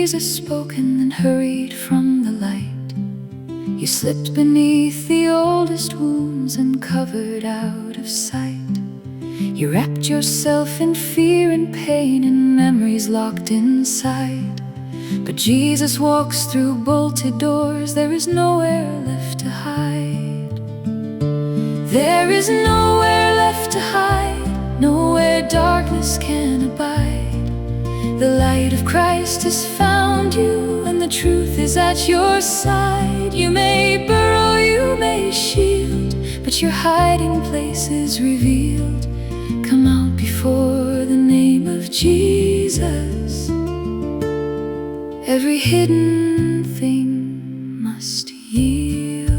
Jesus spoke and then hurried from the light. You slipped beneath the oldest wounds and covered out of sight. You wrapped yourself in fear and pain and memories locked inside. But Jesus walks through bolted doors. There is nowhere left to hide. There is nowhere left to hide, nowhere darkness can abide. The light of Christ has found you, and the truth is at your side. You may burrow, you may shield, but your hiding place is revealed. Come out before the name of Jesus. Every hidden thing must yield.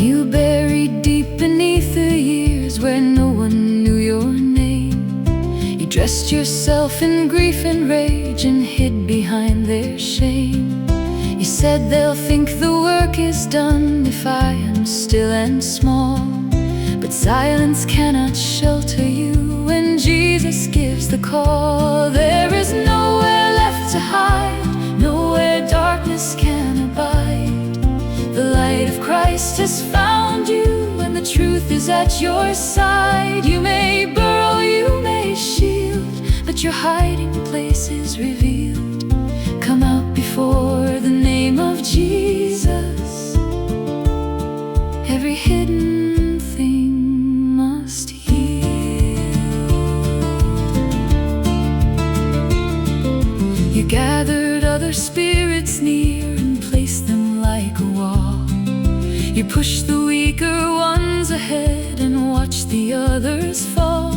You buried deep beneath the years where no one knew your name. You dressed yourself in grief and rage and hid behind their shame. You said they'll think the work is done if I am still and small. But silence cannot shelter you when Jesus gives the call. There is nowhere left to hide, nowhere darkness can abide. The light of Christ has found you, and the truth is at your side. You may burrow, you may shield, but your hiding place is revealed. Come out before the name of Jesus. Every hidden thing must yield. You gathered other spirits near and placed them like a wall. You pushed the weaker ones ahead and watched the others fall.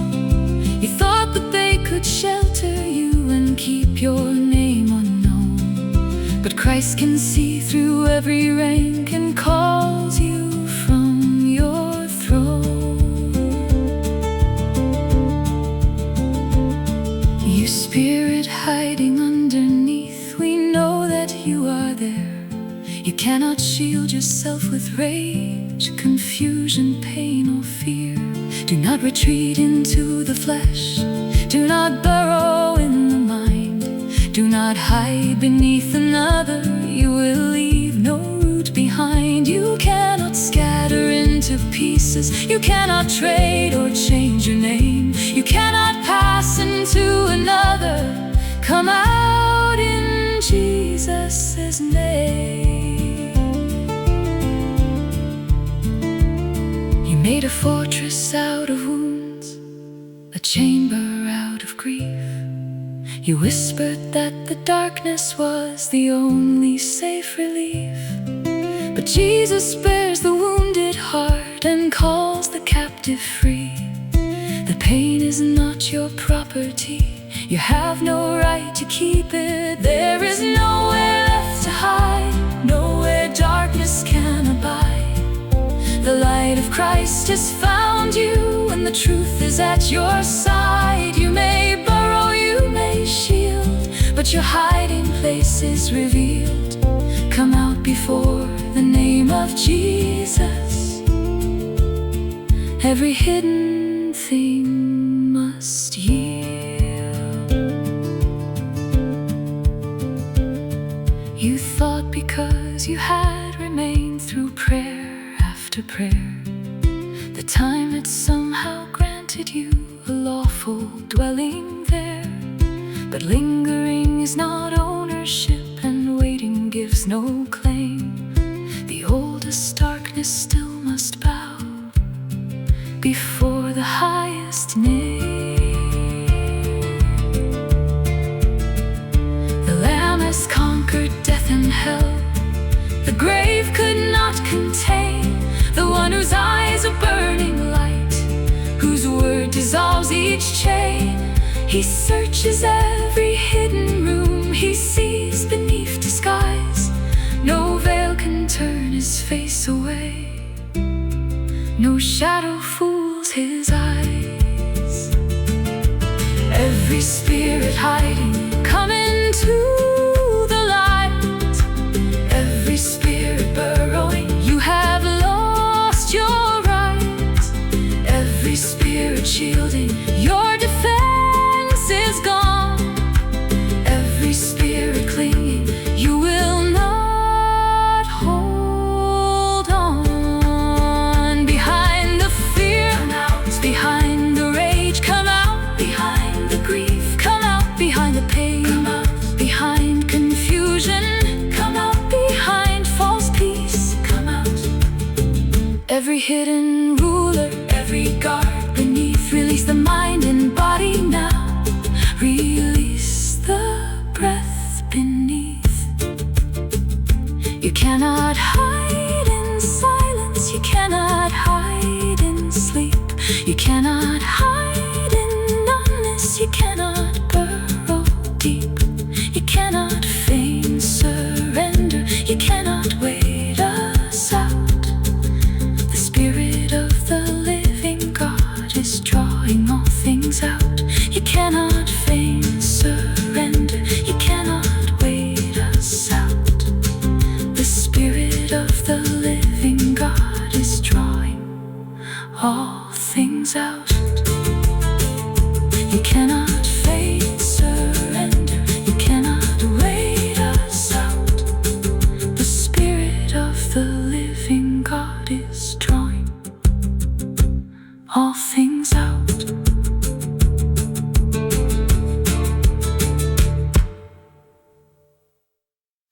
You thought that they could shelter you and keep your name unknown. But Christ can see through every rank and calls you from your throne. You spirit hiding underneath, we know that you are there. You cannot shield yourself with rage, confusion, pain, or fear. Do not retreat into the flesh. Do not burrow in the mind. Do not hide beneath another. You will leave no root behind. You cannot scatter into pieces. You cannot trade or change your name. You cannot pass into another. Come out in Jesus' name. You made a fortress out of wounds, a chamber out of grief. You whispered that the darkness was the only safe relief. But Jesus bears the wounded heart and calls the captive free. The pain is not your property. You have no right to keep it. There is nowhere left to hide, nowhere darkness can abide. The light of Christ has found you, and the truth is at your side. You may burrow, you may shield, but your hiding place is revealed. Come out before the name of Jesus. Every hidden thing must yield. You thought because you had remained through prayer after prayer, the time had somehow granted you a lawful dwelling there. But lingering is not ownership, and waiting gives no claim. The oldest darkness still must bow before the highest name. The Lamb has conquered death and hell. The grave could not contain the one whose eyes are burning light, whose word dissolves each chain. He searches every hidden room. He sees beneath disguise. No veil can turn his face away. No shadow fools his eyes. Every spirit hiding, come into the light. Every spirit burrowing, you have lost your right. Every spirit shielding, your defense is hidden ruler, every guard beneath. Release the mind and body now. Release the breath beneath. You cannot hide in silence. You cannot hide in sleep. You cannot hide in numbness. You cannot burrow deep. You cannot feign surrender. You cannot wait us out. The Spirit of the living God is drawing all things out. You cannot feign surrender. You cannot wait us out. The Spirit of the living God is drawing all things out. You cannot feign surrender. You cannot wait us out. The Spirit of the living God is drawing all things